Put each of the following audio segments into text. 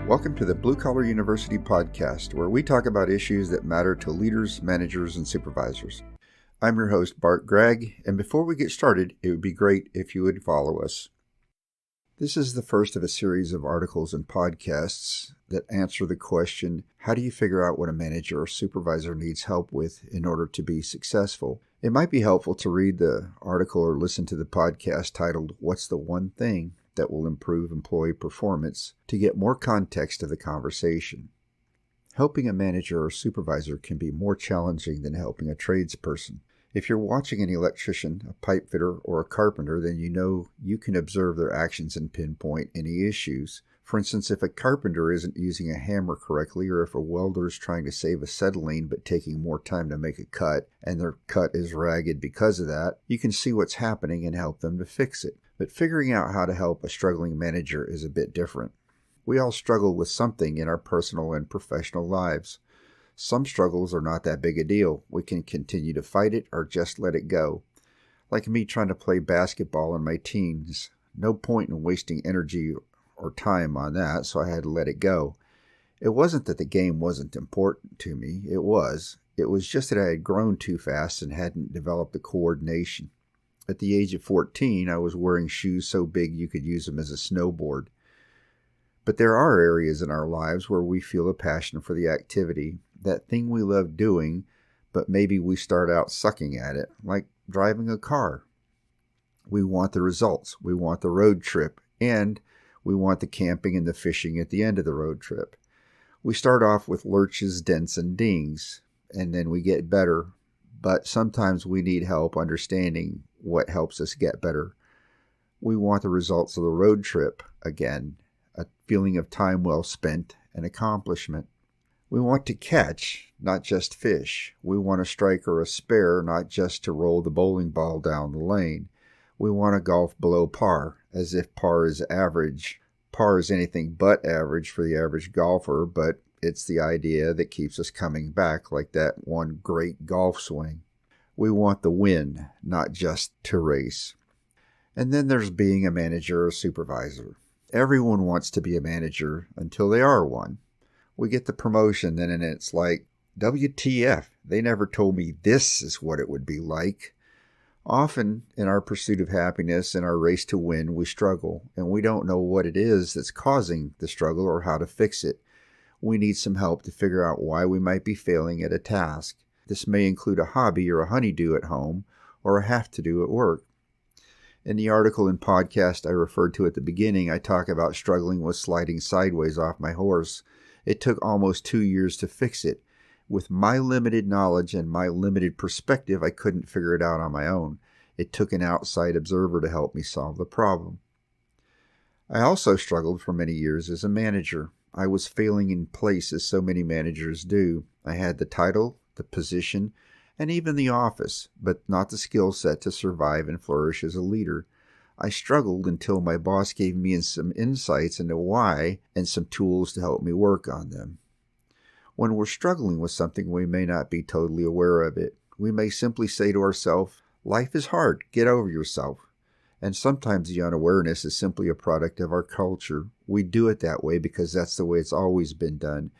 Welcome to the Blue Collar University podcast, where we talk about issues that matter to leaders, managers, and supervisors. I'm your host, Bart Gregg, and before we get started, it would be great if you would follow us. This is the first of a series of articles and podcasts that answer the question, how do you figure out what a manager or supervisor needs help with in order to be successful? It might be helpful to read the article or listen to the podcast titled, What's the One Thing that will improve employee performance, to get more context of the conversation. Helping a manager or supervisor can be more challenging than helping a tradesperson. If you're watching an electrician, a pipe fitter, or a carpenter, then you know you can observe their actions and pinpoint any issues. For instance, if a carpenter isn't using a hammer correctly, or if a welder is trying to save acetylene but taking more time to make a cut, and their cut is ragged because of that, you can see what's happening and help them to fix it. But figuring out how to help a struggling manager is a bit different. We all struggle with something in our personal and professional lives. Some struggles are not that big a deal. We can continue to fight it or just let it go. Like me trying to play basketball in my teens. No point in wasting energy or time on that, so I had to let it go. It wasn't that the game wasn't important to me. It was. It was just that I had grown too fast and hadn't developed the coordination. At the age of 14, I was wearing shoes so big you could use them as a snowboard. But there are areas in our lives where we feel a passion for the activity, that thing we love doing, but maybe we start out sucking at it, like driving a car. We want the results, we want the road trip, and we want the camping and the fishing at the end of the road trip. We start off with lurches, dents, and dings, and then we get better, but sometimes we need help understanding what helps us get better. We want the results of the road trip again, a feeling of time well spent and accomplishment. We want to catch, not just fish. We want a strike or a spare, not just to roll the bowling ball down the lane. We want to golf below par, as if par is average. Par is anything but average for the average golfer, but it's the idea that keeps us coming back, like that one great golf swing. We want the win, not just to race. And then there's being a manager or supervisor. Everyone wants to be a manager until they are one. We get the promotion, then and it's like, WTF, they never told me this is what it would be like. Often, in our pursuit of happiness and our race to win, we struggle, and we don't know what it is that's causing the struggle or how to fix it. We need some help to figure out why we might be failing at a task. This may include a hobby or a honeydew at home, or a have-to-do at work. In the article and podcast I referred to at the beginning, I talk about struggling with sliding sideways off my horse. It took almost 2 years to fix it. With my limited knowledge and my limited perspective, I couldn't figure it out on my own. It took an outside observer to help me solve the problem. I also struggled for many years as a manager. I was failing in place as so many managers do. I had the title, the position, and even the office, but not the skill set to survive and flourish as a leader. I struggled until my boss gave me some insights into why and some tools to help me work on them. When we're struggling with something, we may not be totally aware of it. We may simply say to ourselves, life is hard, get over yourself. And sometimes the unawareness is simply a product of our culture. We do it that way because that's the way it's always been done.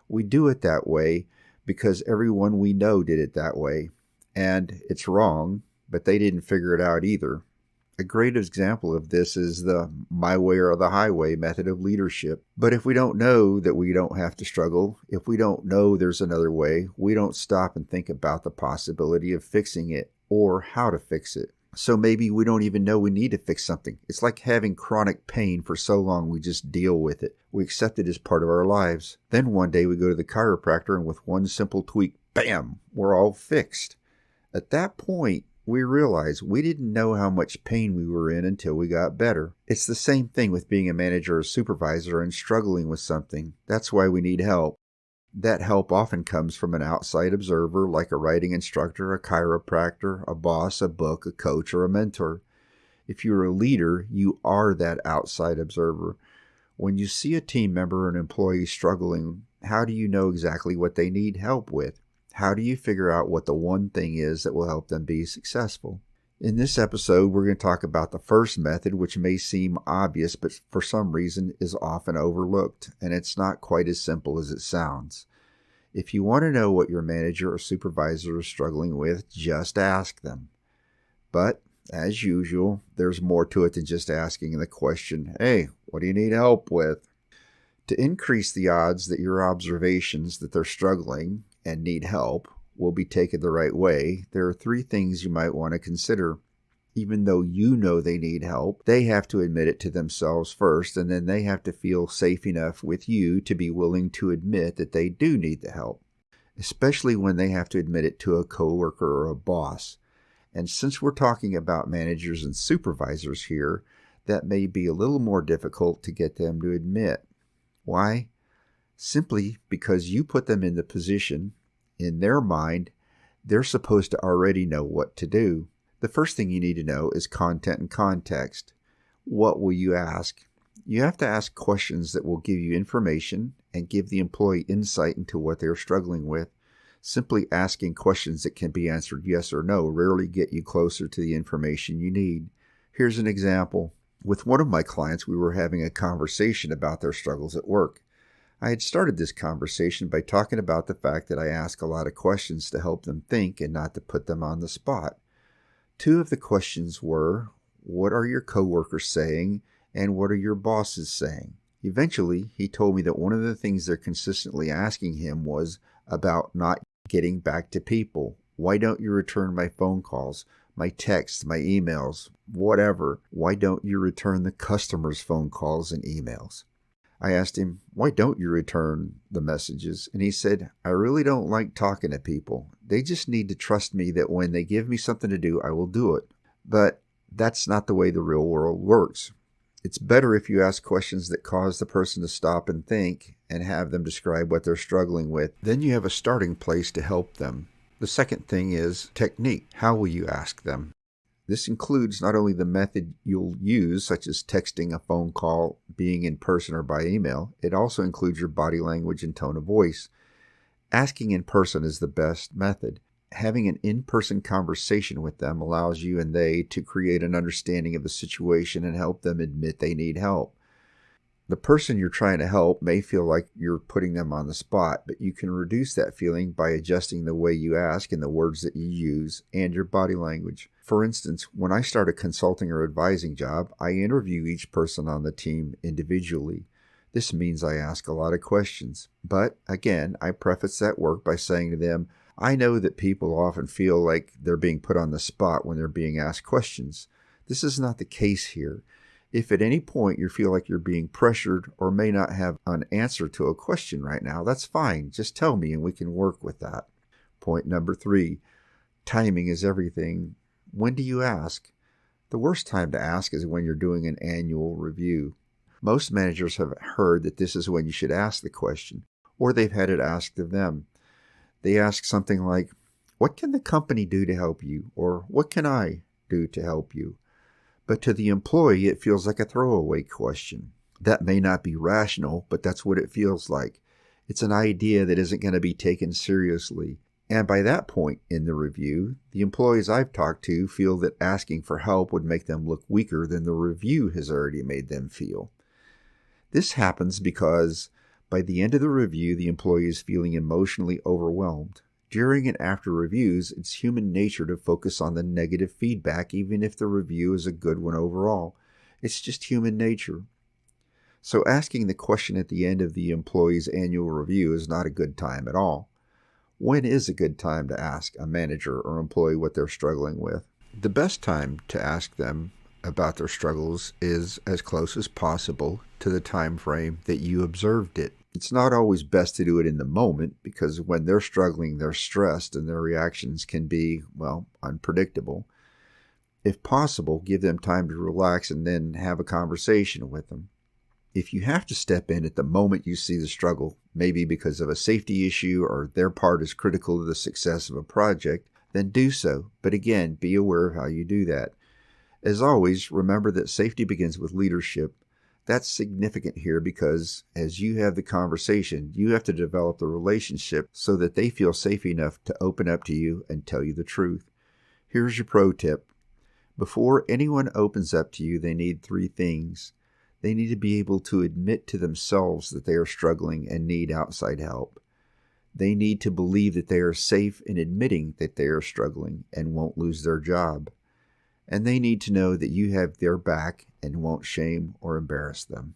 We do it that way because everyone we know did it that way. And it's wrong, but they didn't figure it out either. A great example of this is the my way or the highway method of leadership. But if we don't know that we don't have to struggle, if we don't know there's another way, we don't stop and think about the possibility of fixing it or how to fix it. So maybe we don't even know we need to fix something. It's like having chronic pain for so long we just deal with it. We accept it as part of our lives. Then one day we go to the chiropractor and with one simple tweak, bam, we're all fixed. At that point, we realize we didn't know how much pain we were in until we got better. It's the same thing with being a manager or supervisor and struggling with something. That's why we need help. That help often comes from an outside observer like a writing instructor, a chiropractor, a boss, a book, a coach, or a mentor. If you're a leader, you are that outside observer. When you see a team member or an employee struggling, how do you know exactly what they need help with? How do you figure out what the one thing is that will help them be successful? In this episode, we're going to talk about the first method, which may seem obvious, but for some reason is often overlooked, and it's not quite as simple as it sounds. If you want to know what your manager or supervisor is struggling with, just ask them. But, as usual, there's more to it than just asking the question, "Hey, what do you need help with?" To increase the odds that your observations that they're struggling and need help will be taken the right way, there are 3 things you might want to consider. Even though you know they need help, they have to admit it to themselves first, and then they have to feel safe enough with you to be willing to admit that they do need the help, especially when they have to admit it to a coworker or a boss. And since we're talking about managers and supervisors here, that may be a little more difficult to get them to admit. Why? Simply because you put them in the position. In their mind, they're supposed to already know what to do. The first thing you need to know is content and context. What will you ask? You have to ask questions that will give you information and give the employee insight into what they're struggling with. Simply asking questions that can be answered yes or no rarely get you closer to the information you need. Here's an example. With one of my clients, we were having a conversation about their struggles at work. I had started this conversation by talking about the fact that I ask a lot of questions to help them think and not to put them on the spot. 2 of the questions were, what are your coworkers saying and what are your bosses saying? Eventually, he told me that one of the things they're consistently asking him was about not getting back to people. Why don't you return my phone calls, my texts, my emails, whatever? Why don't you return the customer's phone calls and emails? I asked him, why don't you return the messages? And he said, I really don't like talking to people. They just need to trust me that when they give me something to do, I will do it. But that's not the way the real world works. It's better if you ask questions that cause the person to stop and think and have them describe what they're struggling with. Then you have a starting place to help them. The second thing is technique. How will you ask them? This includes not only the method you'll use, such as texting, a phone call, being in person or by email, it also includes your body language and tone of voice. Asking in person is the best method. Having an in-person conversation with them allows you and they to create an understanding of the situation and help them admit they need help. The person you're trying to help may feel like you're putting them on the spot, but you can reduce that feeling by adjusting the way you ask and the words that you use and your body language. For instance, when I start a consulting or advising job, I interview each person on the team individually. This means I ask a lot of questions. But again, I preface that work by saying to them, I know that people often feel like they're being put on the spot when they're being asked questions. This is not the case here. If at any point you feel like you're being pressured or may not have an answer to a question right now, that's fine. Just tell me and we can work with that. Point number 3, timing is everything. When do you ask? The worst time to ask is when you're doing an annual review. Most managers have heard that this is when you should ask the question, or they've had it asked of them. They ask something like, what can the company do to help you? Or what can I do to help you? But to the employee, it feels like a throwaway question. That may not be rational, but that's what it feels like. It's an idea that isn't going to be taken seriously. And by that point in the review, the employees I've talked to feel that asking for help would make them look weaker than the review has already made them feel. This happens because by the end of the review, the employee is feeling emotionally overwhelmed. During and after reviews, it's human nature to focus on the negative feedback, even if the review is a good one overall. It's just human nature. So asking the question at the end of the employee's annual review is not a good time at all. When is a good time to ask a manager or employee what they're struggling with? The best time to ask them about their struggles is as close as possible to the time frame that you observed it. It's not always best to do it in the moment because when they're struggling, they're stressed and their reactions can be, unpredictable. If possible, give them time to relax and then have a conversation with them. If you have to step in at the moment you see the struggle, maybe because of a safety issue or their part is critical to the success of a project, then do so. But again, be aware of how you do that. As always, remember that safety begins with leadership. That's significant here because as you have the conversation, you have to develop the relationship so that they feel safe enough to open up to you and tell you the truth. Here's your pro tip. Before anyone opens up to you, they need 3 things. They need to be able to admit to themselves that they are struggling and need outside help. They need to believe that they are safe in admitting that they are struggling and won't lose their job. And they need to know that you have their back and won't shame or embarrass them.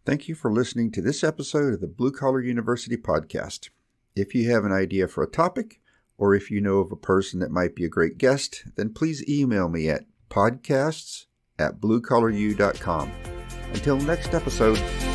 Thank you for listening to this episode of the Blue Collar University podcast. If you have an idea for a topic, or if you know of a person that might be a great guest, then please email me at podcasts@bluecollaru.com. Until next episode.